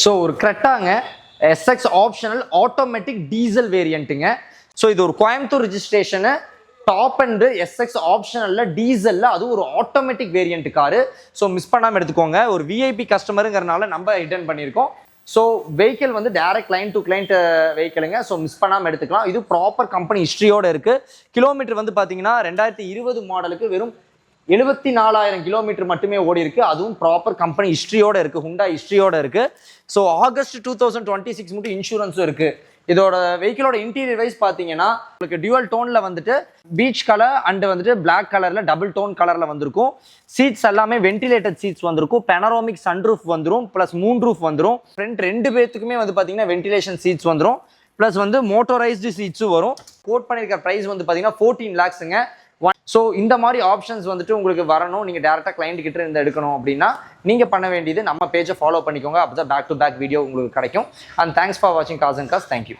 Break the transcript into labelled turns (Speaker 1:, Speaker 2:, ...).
Speaker 1: So ஒரு கரெக்டாங்க SX optional automatic diesel வேரியண்ட்டுங்க. ஸோ இது ஒரு Coimbatore registration, top end SX ஆப்ஷனல்ல டீசல்ல, அது ஒரு automatic variant car. So miss பண்ணாமல் எடுத்துக்கோங்க. ஒரு விஐபி கஸ்டமருங்கிறனால நம்ம ரிட்டர்ன் பண்ணியிருக்கோம். ஸோ வெஹிக்கிள் வந்து டைரக்ட் கிளைண்ட் டு கிளைண்ட் வெஹிக்கிளுங்க. ஸோ மிஸ் பண்ணாமல் எடுத்துக்கலாம். இது ப்ராப்பர் கம்பெனி ஹிஸ்ட்ரியோட இருக்கு. கிலோமீட்டர் வந்து பார்த்தீங்கன்னா 2020 மாடலுக்கு வெறும் 74,000 கிலோமீட்டர் மட்டுமே ஓடி இருக்கு. அதுவும் ப்ராப்பர் கம்பெனி ஹிஸ்ட்ரியோட இருக்கு, ஹுண்டா ஹிஸ்ட்ரியோட இருக்கு. ஸோ ஆகஸ்ட் 2026 மட்டும் இன்சூரன்ஸும் இருக்கு. இதோட வெஹிக்கிளோட இன்டீரியர் வைஸ் பார்த்தீங்கன்னா உங்களுக்கு டியூவல் டோன்ல வந்துட்டு பீச் கலர் அண்ட் வந்துட்டு பிளாக் கலர்ல டபுள் டோன் கலர்ல வந்திருக்கும். சீட்ஸ் எல்லாமே வென்டிலேட்டட் சீட்ஸ் வந்திருக்கும். பெனரோமிக் சன்ரூஃப் வந்துடும், பிளஸ் மூன் ரூஃப் வந்துடும். ஃப்ரண்ட் ரெண்டு பேத்துக்குமே வந்து பார்த்தீங்கன்னா வென்டிலேஷன் சீட்ஸ் வந்துடும், பிளஸ் வந்து மோட்டரைஸ்டு சீட்ஸும் வரும். கோட் பண்ணியிருக்க ப்ரைஸ் வந்து பார்த்தீங்கன்னா 14 lakhsங்க. ஸோ இந்த மாதிரி ஆப்ஷன்ஸ் வந்துட்டு உங்களுக்கு வரணும், நீங்கள் டேரெக்டாக கிளைண்ட் கிட்ட இருந்து எடுக்கணும் அப்படின்னா நீங்கள் பண்ண வேண்டியது நம்ம பேஜை ஃபாலோ பண்ணிக்கோங்க. அப்போ தான் பேக் டு பேக் வீடியோ உங்களுக்கு கிடைக்கும். அண்ட் தேங்க்ஸ் ஃபார் வாட்சிங் காஸ் அண்ட் காஸ். தேங்க்யூ.